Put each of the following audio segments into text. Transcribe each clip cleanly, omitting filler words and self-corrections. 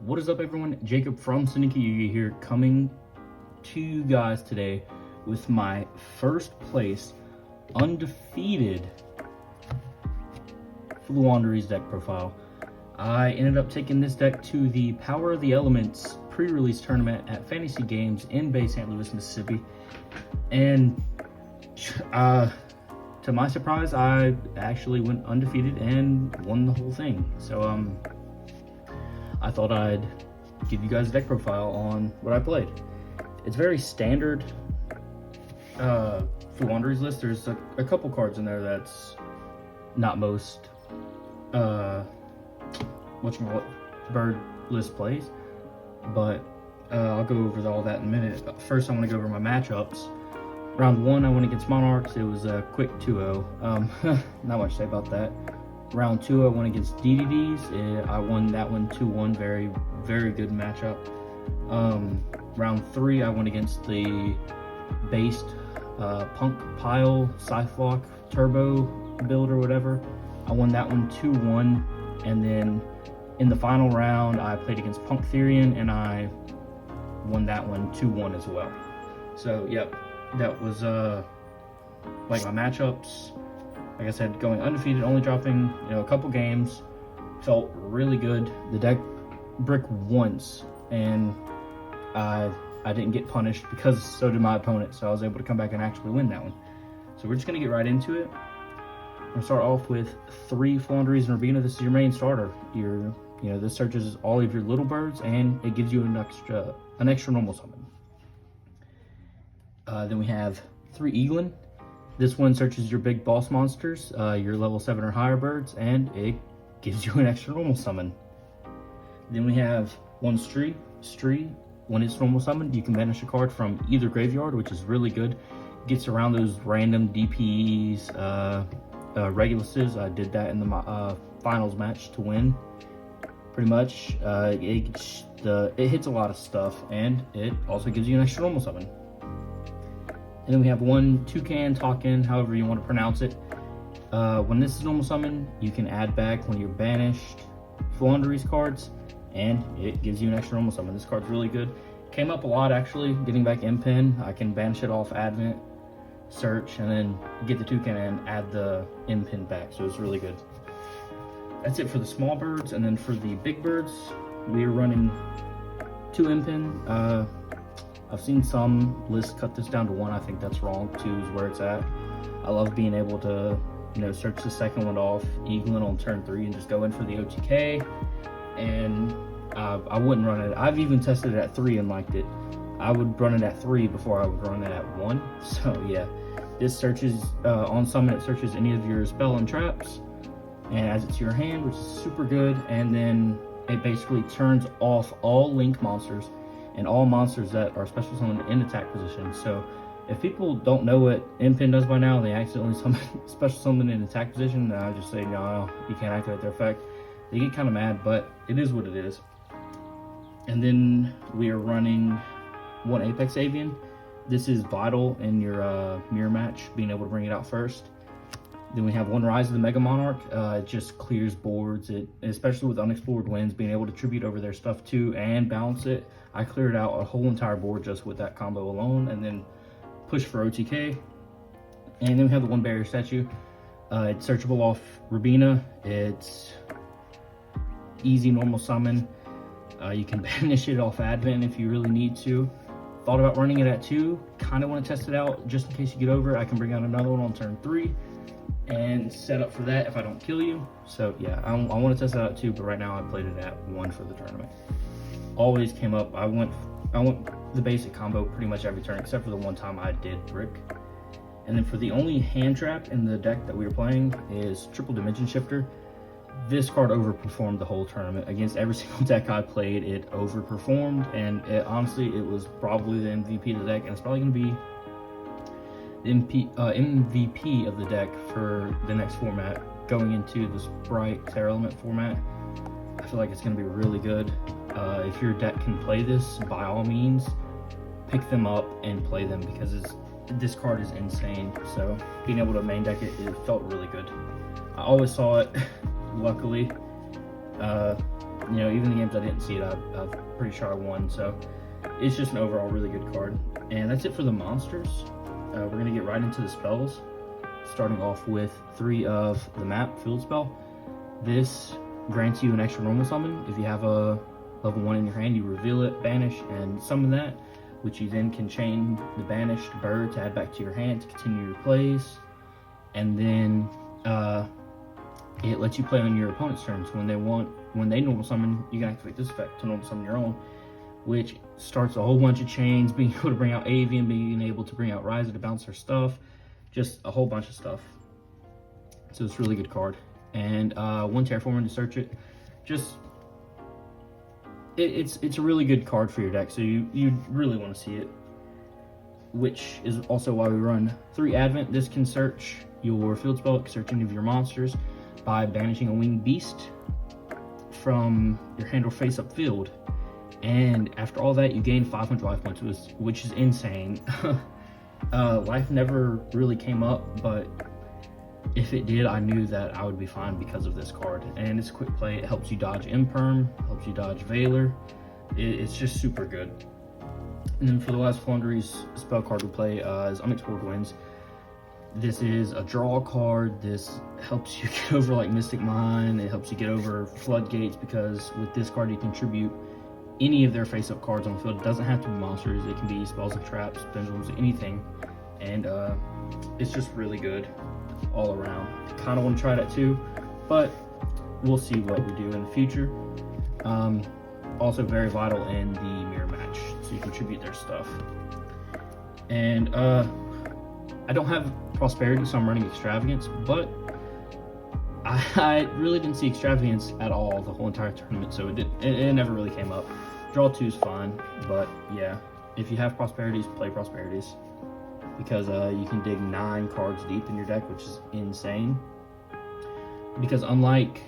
What is up, everyone? Jacob from Syndicate Yugi here, coming to you guys today with my first place undefeated Floowandereeze deck profile. I ended up taking this deck to the Power of the Elements pre-release tournament at Fantasy Games in Bay St. Louis, Mississippi, and to my surprise, I actually went undefeated and won the whole thing. So I thought I'd give you guys a deck profile on what I played. It's very standard Floowandereeze list. There's a couple cards in there that's not most bird list plays, but I'll go over all that in a minute. First, I want to go over my matchups. Round 1, I went against Monarchs. It was a quick 2-0. Not much to say about that. Round 2, I went against DDDs. I won that one 2-1. Very, very good matchup. Round 3, I went against the based Punk Pile Scythewalk Turbo build or whatever. I won that one 2-1. And then in the final round, I played against Punk Therian and I won that one 2-1 as well. So, yep, that was like my matchups. Like I said, going undefeated, only dropping, a couple games, felt really good. The deck bricked once, and I didn't get punished because so did my opponent, so I was able to come back and actually win that one. So we're just gonna get right into it. I'm gonna start off with 3 Floowandereeze and Rabina. This is your main starter. This searches all of your little birds, and it gives you an extra normal summon. Then we have 3 Eaglin. This one searches your big boss monsters, your level 7 or higher birds, and it gives you an extra normal summon. Then we have 1 Stree. Stree, when it's normal summoned, you can banish a card from either graveyard, which is really good. Gets around those random DPs, Reguluses. I did that in the finals match to win. Pretty much, it hits a lot of stuff, and it also gives you an extra normal summon. And then we have 1 Toucan, Talkin, however you want to pronounce it. When this is normal summon, you can add back one of your banished Floowandereeze cards, and it gives you an extra normal summon. This card's really good. Came up a lot, actually, getting back Impin. I can banish it off Advent, search, and then get the Toucan and add the Impin back, so it's really good. That's it for the small birds, and then for the big birds, we are running 2 Impin. I've seen some lists cut this down to 1. I think that's wrong. 2 is where it's at. I love being able to, search the second one off, Eaglin on turn 3, and just go in for the OTK. And I wouldn't run it. I've even tested it at 3 and liked it. I would run it at 3 before I would run it at 1. So yeah, this searches, on summon, it searches any of your spell and traps, and adds it to your hand, which is super good. And then it basically turns off all link monsters and all monsters that are special summoned in attack position. So if people don't know what Impin does by now, they accidentally summon special summon in attack position, then I just say, no, you can't activate their effect. They get kind of mad, but it is what it is. And then we are running 1 Apex Avian. This is vital in your mirror match, being able to bring it out first. Then we have 1 Rise of the Mega Monarch. It just clears boards, especially with Unexplored Winds, being able to tribute over their stuff too and balance it. I cleared out a whole entire board just with that combo alone, and then push for OTK. And then we have the 1 Barrier Statue. It's searchable off Rabina. It's easy normal summon. You can banish it off Advent if you really need to. Thought about running it at 2. Kind of want to test it out just in case you get over it. I can bring out another one on turn 3 and set up for that if I don't kill you. So yeah, I want to test it out too, but right now I played it at 1 for the tournament. Always came up. I went the basic combo pretty much every turn except for the one time I did brick. And then for the only hand trap in the deck that we were playing is Triple Dimension Shifter. This card overperformed the whole tournament. Against every single deck I played, it overperformed, and honestly, it was probably the MVP of the deck, and it's probably going to be the MVP of the deck for the next format, going into the Sprite Terra Element format. I feel like it's going to be really good. If your deck can play this, by all means, pick them up and play them, because this card is insane. So being able to main deck it, it felt really good. I always saw it, luckily. You know, even the games I didn't see it, I'm pretty sure I won. So it's just an overall really good card. And that's it for the monsters. We're gonna get right into the spells, starting off with 3 of the map field spell. This grants you an extra normal summon. If you have a level 1 in your hand, you reveal it, banish, and summon that, which you then can chain the banished bird to add back to your hand to continue your plays. And then it lets you play on your opponent's turns. When they normal summon, you can activate this effect to normal summon your own, which starts a whole bunch of chains, being able to bring out Avian, being able to bring out Ryza to bounce their stuff, just a whole bunch of stuff. So it's a really good card. And 1 Terraformer to search it. Just it's a really good card for your deck, so you really want to see it. Which is also why we run 3 Advent. This can search your field spell, it can search any of your monsters by banishing a winged beast from your hand or face up field. And after all that, you gain 500 life points, which is insane. Life never really came up, but if it did, I knew that I would be fine because of this card. And it's a quick play. It helps you dodge Imperm, helps you dodge Veiler. It's just super good. And then for the last Floowandereeze spell card we play is Unexplored Winds. This is a draw card. This helps you get over like Mystic Mine. It helps you get over Floodgates, because with this card you can tribute any of their face-up cards on the field. It doesn't have to be monsters. It can be spells and traps, pendulums, anything. And it's just really good all around. Kind of want to try that too, but we'll see what we do in the future. Also very vital in the mirror match, so you contribute their stuff. And I don't have Prosperity, so I'm running Extravagance, but I really didn't see Extravagance at all the whole entire tournament, so it never really came up. Draw 2 is fine, but yeah, if you have Prosperities, play Prosperities, because you can dig 9 cards deep in your deck, which is insane. Because unlike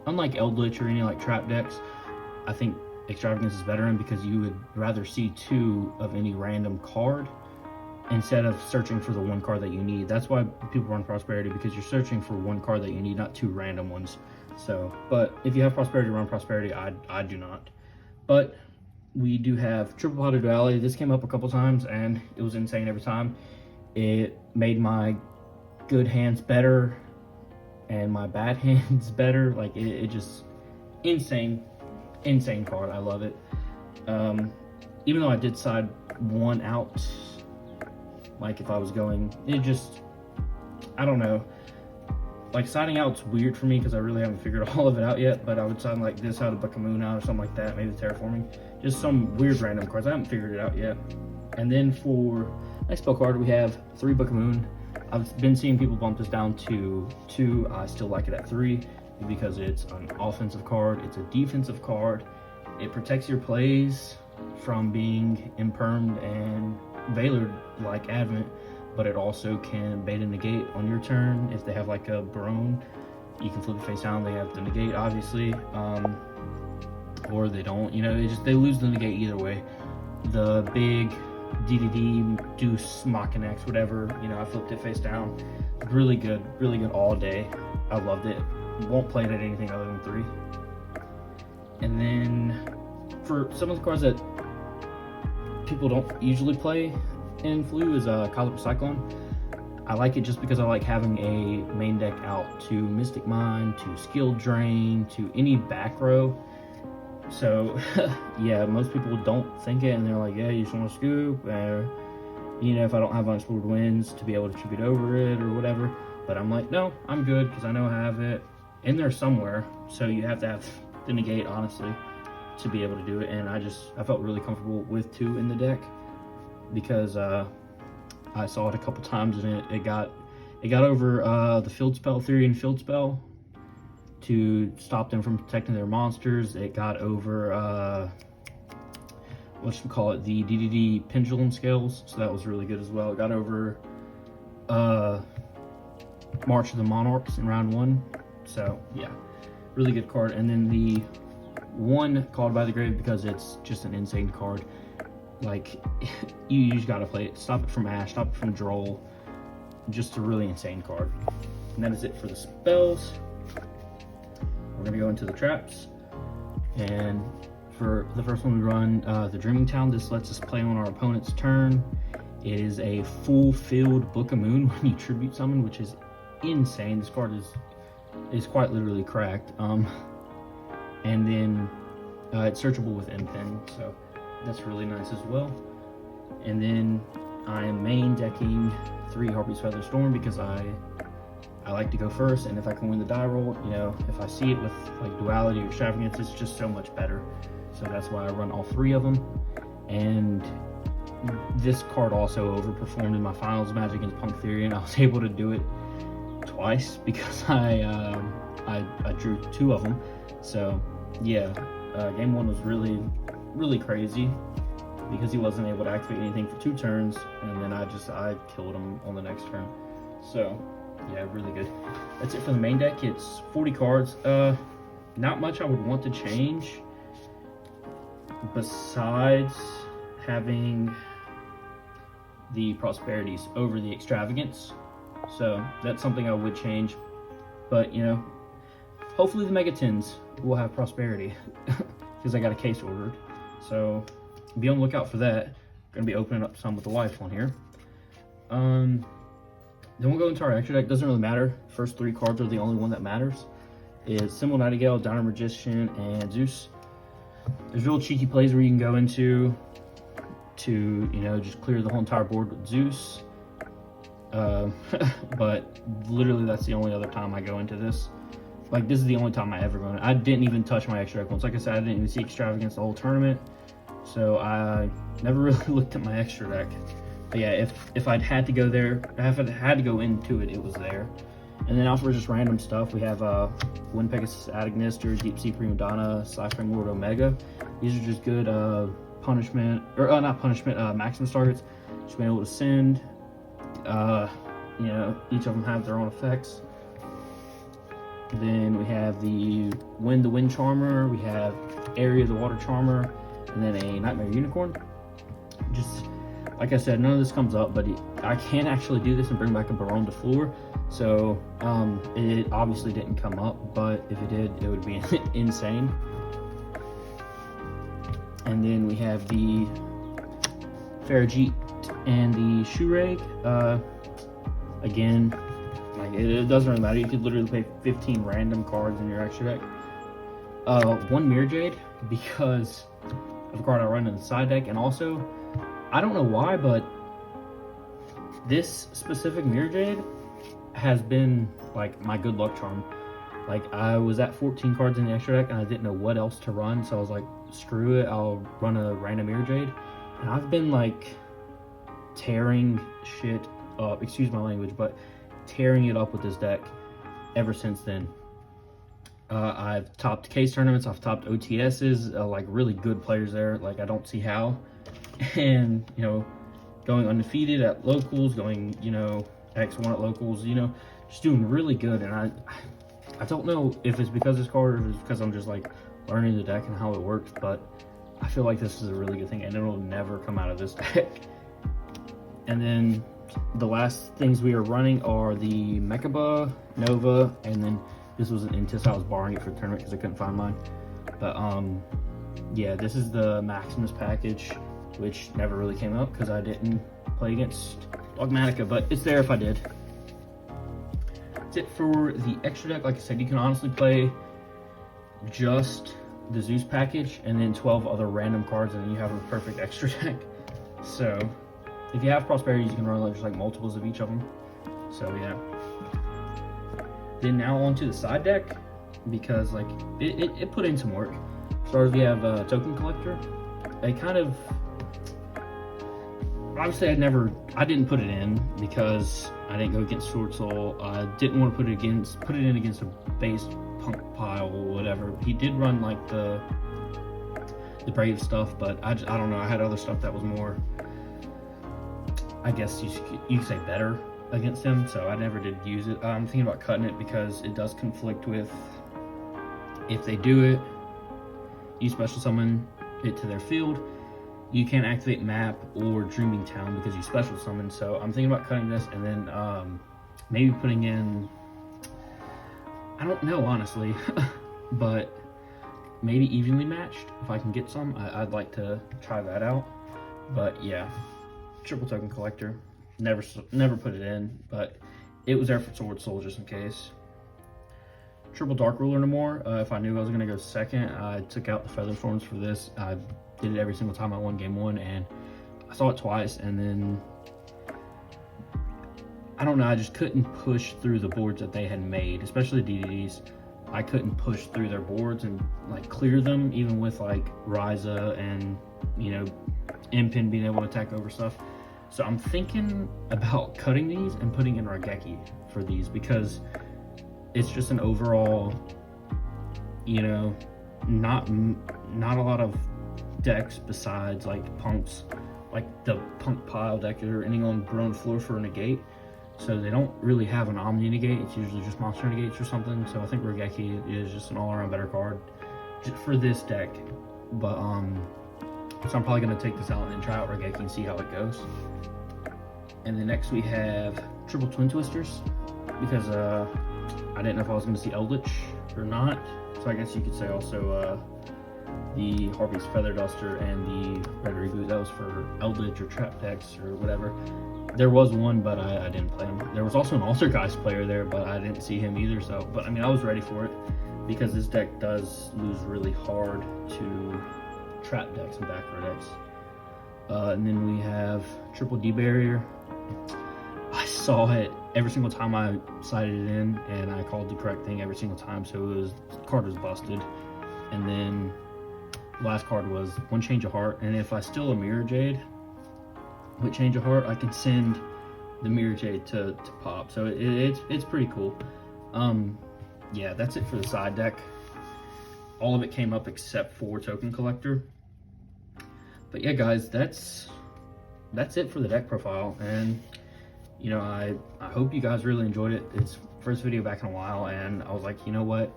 Eldritch or any like trap decks, I think Extravagance is better in, because you would rather see 2 of any random card instead of searching for the 1 card that you need. That's why people run Prosperity, because you're searching for 1 card that you need, not 2 random ones. So, but if you have Prosperity, run Prosperity. I do not. But we do have Triple Potted Duality. This came up a couple times and it was insane every time. It made my good hands better and my bad hands better. Like it just insane card. I love it. Even though I did side 1 out, like if I was going, I don't know. Like siding out's weird for me because I really haven't figured all of it out yet, but I would side like this out, a Book of Moon out or something like that, maybe the Terraforming. Just some weird random cards. I haven't figured it out yet. And then for next spell card, we have 3 Book of Moon. I've been seeing people bump this down to 2. I still like it at 3 because it's an offensive card, it's a defensive card. It protects your plays from being impermed and Veiler like Advent, but it also can beta negate on your turn. If they have like a Barone, you can flip it face down, they have the negate obviously, or they don't, you know, they lose the negate either way. The big DDD, Deuce, Machinax, whatever, you know, I flipped it face down. Really good all day. I loved it. Won't play it at anything other than 3. And then for some of the cards that people don't usually play in Flu is Cosmic Cyclone. I like it just because I like having a main deck out to Mystic Mine, to Skill Drain, to any back row. So yeah, most people don't think it and they're like, yeah, you just want to scoop, you know, if I don't have Unexplored Winds to be able to tribute over it or whatever. But I'm like, no, I'm good because I know I have it in there somewhere. So you have to have the negate, honestly, to be able to do it. And I felt really comfortable with 2 in the deck because I saw it a couple times and it got over the field spell theory and field spell to stop them from protecting their monsters. It got over the DDD pendulum scales, so that was really good as well. It got over March of the Monarchs in round 1, so yeah, really good card. And then the 1 Called by the Grave, because it's just an insane card. Like you just gotta play it. Stop it from Ash, stop it from Droll. Just a really insane card. And that is it for the spells. We're gonna go into the traps. And for the first one we run, the Dreaming Town. This lets us play on our opponent's turn. It is a full field Book of Moon when you tribute summon, which is insane. This card is quite literally cracked. And then it's searchable with Pen, so that's really nice as well. And then I am main decking 3 Harpy's Feather Storm because I like to go first, and if I can win the die roll, you know, if I see it with like duality or extravagance, it's just so much better. So that's why I run all 3 of them. And this card also overperformed in my finals match against Punk Theory, and I was able to do it twice because I drew 2 of them. So yeah, game 1 was really crazy because he wasn't able to activate anything for 2 turns, and then I killed him on the next turn. So yeah, really good. That's it for the main deck. It's 40 cards. Not much I would want to change besides having the Prosperities over the Extravagance. So that's something I would change. But you know, hopefully the Mega Tins will have Prosperity because I got a case ordered. So be on the lookout for that. Gonna be opening up some with the life one here. Then we'll go into our extra deck. Doesn't really matter. First 3 cards are the only one that matters. Is Symbol Nightingale, Dino Magician, and Zeus. There's real cheeky plays where you can go into to, you know, just clear the whole entire board with Zeus. But literally that's the only other time I go into this. Like, this is the only time I ever go in. I didn't even touch my extra deck once. Like I said, I didn't even see Extravagance the whole tournament. So I never really looked at my extra deck. But yeah, if I'd had to go there, if I'd had to go into it, it was there. And then also just random stuff. We have Wind Pegasus Agnister, Deep Sea Prima Donna, Cypher Lord Omega. These are just good punishment, or not punishment, Maximus targets. Just being able to send. You know, each of them have their own effects. Then we have the Wind Charmer. We have Area the Water Charmer, and then a Nightmare Unicorn. Just like I said, none of this comes up, but I can actually do this and bring back a Baron de Fleur. So it obviously didn't come up, but if it did, it would be insane. And then we have the Farigite and the Shureg. Again, like it doesn't really matter. You could literally play 15 random cards in your extra deck. 1 Mirror Jade because of the card I run in the side deck, and also I don't know why, but this specific Mirror Jade has been like my good luck charm. Like, I was at 14 cards in the extra deck and I didn't know what else to run, so I was like, screw it, I'll run a random Mirror Jade. And I've been like tearing shit up, excuse my language, but tearing it up with this deck ever since then. I've topped case tournaments, I've topped OTSs, like really good players there. Like, I don't see how. And, you know, going undefeated at locals, going, you know, X1 at locals, you know, just doing really good. And I don't know if it's because of this card or if it's because I'm just like learning the deck and how it works, but I feel like this is a really good thing and it'll never come out of this deck. And then the last things we are running are the Mechaba, Nova, and then this was an Intis. I was borrowing it for the tournament because I couldn't find mine. But yeah, this is the Maximus package, which never really came up because I didn't play against Dogmatica, but it's there if I did. That's it for the extra deck. Like I said, you can honestly play just the Zeus package and then 12 other random cards, and then you have a perfect extra deck. So if you have Prosperities, you can run just like multiples of each of them. So yeah. Then now onto the side deck, because like it put in some work. Starters, we have Token Collector. I kind of, obviously I didn't put it in because I didn't go against Sword Soul. I didn't want to put it in against a base Punk pile or whatever. He did run like the Brave stuff, but I don't know. I had other stuff that was more, I guess you could say, better against him, so I never did use it. I'm thinking about cutting it because it does conflict with, if they do it, you special summon it to their field, you can't activate map or Dreaming Town because you special summon. So I'm thinking about cutting this and then maybe putting in, I don't know honestly, but maybe evenly matched if I can get some. I'd like to try that out. But yeah, triple token collector. Never put it in, but it was there for Sword Soul just in case. Triple Dark Ruler no more. If I knew I was gonna go second, I took out the Feather Forms for this. I did it every single time I won game 1, and I saw it twice, and then I don't know, I just couldn't push through the boards that they had made, especially DDDs. I couldn't push through their boards and like clear them, even with like Ryza and, you know, Impin being able to attack over stuff. So I'm thinking about cutting these and putting in Raigeki for these, because it's just an overall, you know, not a lot of decks besides like punks, like the punk pile deck or anything on Brone Floor for a negate. So they don't really have an Omni negate. It's usually just monster negates or something. So I think Raigeki is just an all-around better card just for this deck. But so I'm probably gonna take this out and then try out Raigeki and see how it goes. And then next we have triple Twin Twisters, because I didn't know if I was gonna see Eldritch or not. So I guess you could say also the Harpy's Feather Duster and the Red Reboot. That was for Eldritch or Trap decks or whatever. There was one, but I didn't play him. There was also an Altergeist player there, but I didn't see him either. So, but I mean, I was ready for it, because this deck does lose really hard to trap decks and backrow decks. And then we have triple D Barrier. I saw it every single time I sighted it in, and I called the correct thing every single time. So the card was busted. And then the last card was one Change of Heart, and if I steal a Mirror Jade with Change of Heart, I can send the Mirror Jade to Pop. So it's pretty cool. Yeah, that's it for the side deck. All of it came up except for Token Collector. But yeah, guys, that's it for the deck profile. And you know, I hope you guys really enjoyed it. It's first video back in a while, and I was like, you know what,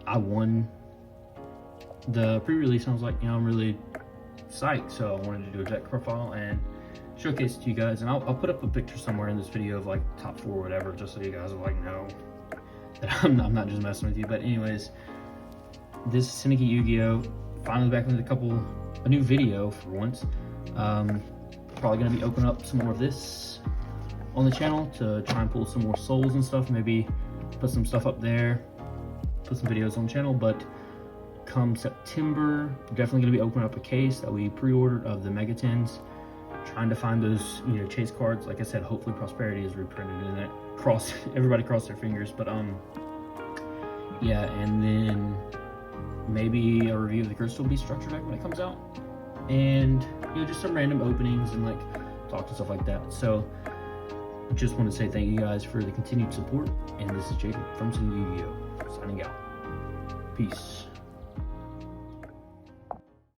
I won the pre-release, and I was like, you know, I'm really psyched. So I wanted to do a deck profile and showcase it to you guys, and I'll put up a picture somewhere in this video of like top 4 or whatever, just so you guys are like, know that I'm not just messing with you. But anyways, this is Syndicate Yu-Gi-Oh! Finally back with a new video for once. Probably gonna be opening up some more of this on the channel to try and pull some more souls and stuff, maybe put some stuff up there, put some videos on the channel. But come September, we're definitely gonna be opening up a case that we pre-ordered of the Megatins, trying to find those, you know, chase cards. Like I said, hopefully Prosperity is reprinted in it. Everybody cross their fingers. But yeah, and then maybe a review of the Crystal Beast structure deck when it comes out, and you know, just some random openings and like talk and stuff like that. So just want to say thank you guys for the continued support, and this is Jacob from Syndicate Yu-Gi-Oh! Signing out. Peace.